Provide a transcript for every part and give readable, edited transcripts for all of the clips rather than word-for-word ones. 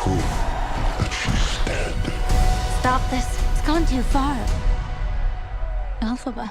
Prove that she's dead. Stop this. It's gone too far. Alphaba,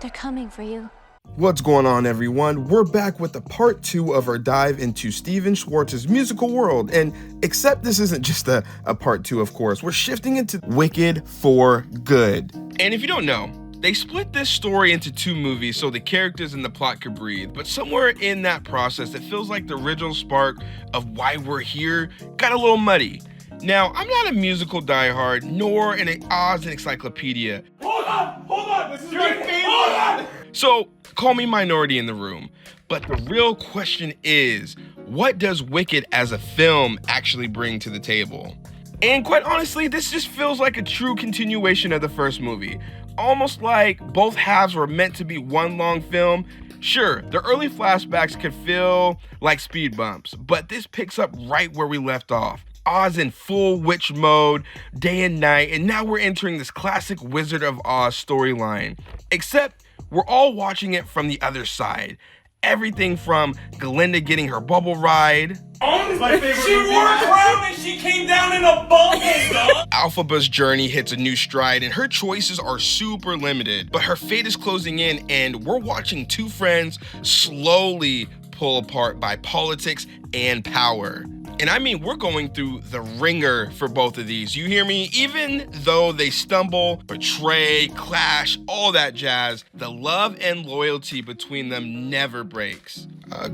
they're coming for you. What's going on, everyone? We're back with the part 2 of our dive into Steven Schwartz's musical world. And except this isn't just a part 2, of course. We're shifting into Wicked for Good. And if you don't know, they split this story into 2 movies so the characters and the plot could breathe. But somewhere in that process, it feels like the original spark of why we're here got a little muddy. Now, I'm not a musical diehard, nor an Oz encyclopedia. Hold on, this is my favorite. Hold on! So, call me minority in the room. But the real question is, what does Wicked as a film actually bring to the table? And quite honestly, this just feels like a true continuation of the first movie. Almost like both halves were meant to be one long film. Sure, the early flashbacks could feel like speed bumps, but this picks up right where we left off. Oz in full witch mode, day and night, and now we're entering this classic Wizard of Oz storyline. Except we're all watching it from the other side. Everything from Glinda getting her bubble ride. Oh, my favorite she wore a crown and she came down in a bubble, dog. Alphaba's journey hits a new stride and her choices are super limited. But her fate is closing in and we're watching 2 friends slowly pull apart by politics and power. And I mean, we're going through the ringer for both of these. You hear me? Even though they stumble, betray, clash, all that jazz, the love and loyalty between them never breaks.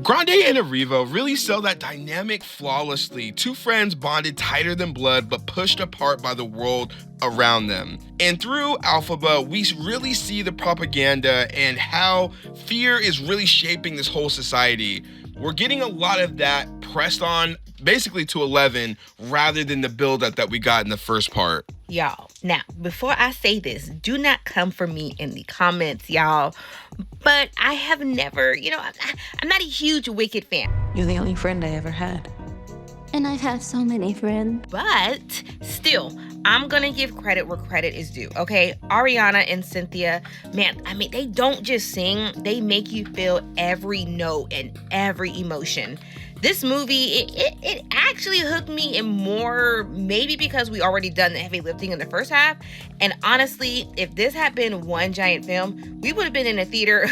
Grande and Erivo really sell that dynamic flawlessly. 2 friends bonded tighter than blood, but pushed apart by the world around them. And through Alphaba, we really see the propaganda and how fear is really shaping this whole society. We're getting a lot of that pressed on basically to 11 rather than the buildup that we got in the first part. Y'all, now, before I say this, do not come for me in the comments, y'all. But I have never, I'm not a huge Wicked fan. You're the only friend I ever had. And I've had so many friends. But still, I'm gonna give credit where credit is due, okay? Ariana and Cynthia, man, I mean, they don't just sing, they make you feel every note and every emotion. This movie, it actually hooked me in more, maybe because we already done the heavy lifting in the first half. And honestly, if this had been one giant film, we would have been in a theater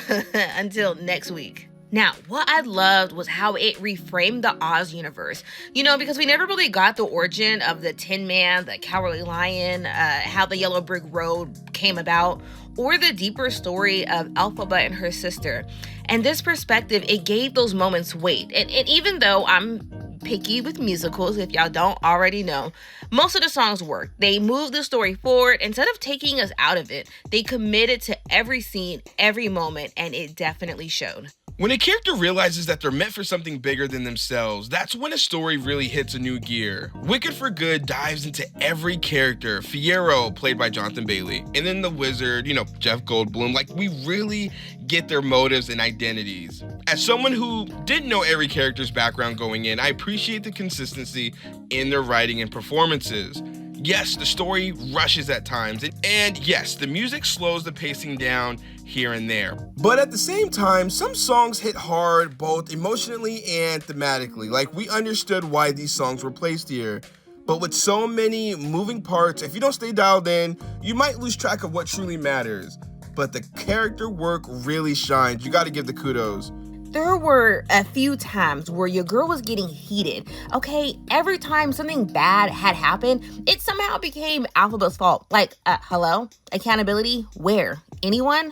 until next week. Now, what I loved was how it reframed the Oz universe. Because we never really got the origin of the Tin Man, the Cowardly Lion, how the Yellow Brick Road came about, or the deeper story of Alphaba and her sister. And this perspective, it gave those moments weight. And even though I'm picky with musicals, if y'all don't already know, most of the songs work. They moved the story forward. Instead of taking us out of it, they committed to every scene, every moment, and it definitely showed. When a character realizes that they're meant for something bigger than themselves, that's when a story really hits a new gear. Wicked for Good dives into every character. Fiyero, played by Jonathan Bailey, and then the wizard, Jeff Goldblum. Like, we really get their motives and identities. As someone who didn't know every character's background going in, I appreciate the consistency in their writing and performances. Yes, the story rushes at times, and yes, the music slows the pacing down here and there. But at the same time, some songs hit hard both emotionally and thematically. Like, we understood why these songs were placed here. But with so many moving parts, if you don't stay dialed in, you might lose track of what truly matters. But the character work really shines. You gotta give the kudos. There were a few times where your girl was getting heated, okay? Every time something bad had happened, it somehow became Alphaba's fault. Like, hello? Accountability? Where? Anyone?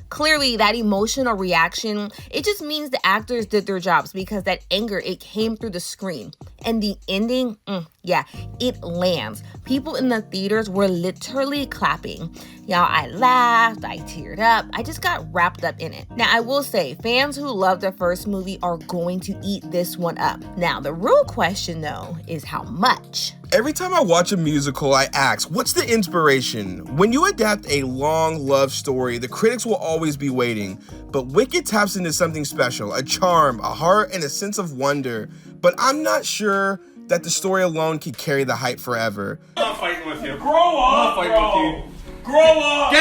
Clearly, that emotional reaction, it just means the actors did their jobs because that anger, it came through the screen. And the ending, it lands. People in the theaters were literally clapping. Y'all, I laughed, I teared up, I just got wrapped up in it. Now, I will say, fans who loved the first movie are going to eat this one up. Now, the real question, though, is how much? Every time I watch a musical, I ask, what's the inspiration? When you adapt a long love story, the critics will always be waiting. But Wicked taps into something special, a charm, a heart, and a sense of wonder. But I'm not sure that the story alone can carry the hype forever. I'm not fighting with you. Grow up, bro. Grow up.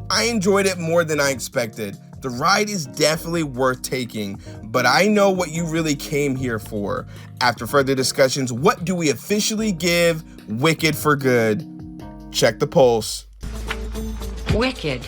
I enjoyed it more than I expected. The ride is definitely worth taking, but I know what you really came here for. After further discussions, what do we officially give Wicked for Good? Check the pulse. Wicked.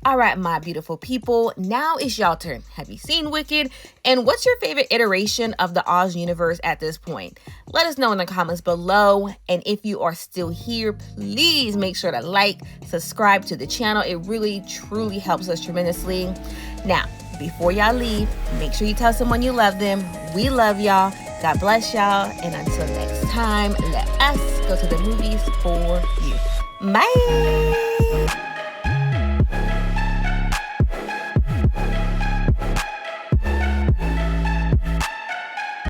All right, my beautiful people, now it's y'all turn. Have you seen Wicked? And what's your favorite iteration of the Oz universe at this point? Let us know in the comments below. And if you are still here, please make sure to like, subscribe to the channel. It really, truly helps us tremendously. Now, before y'all leave, make sure you tell someone you love them. We love y'all. God bless y'all. And until next time, let us go to the movies for you. Bye.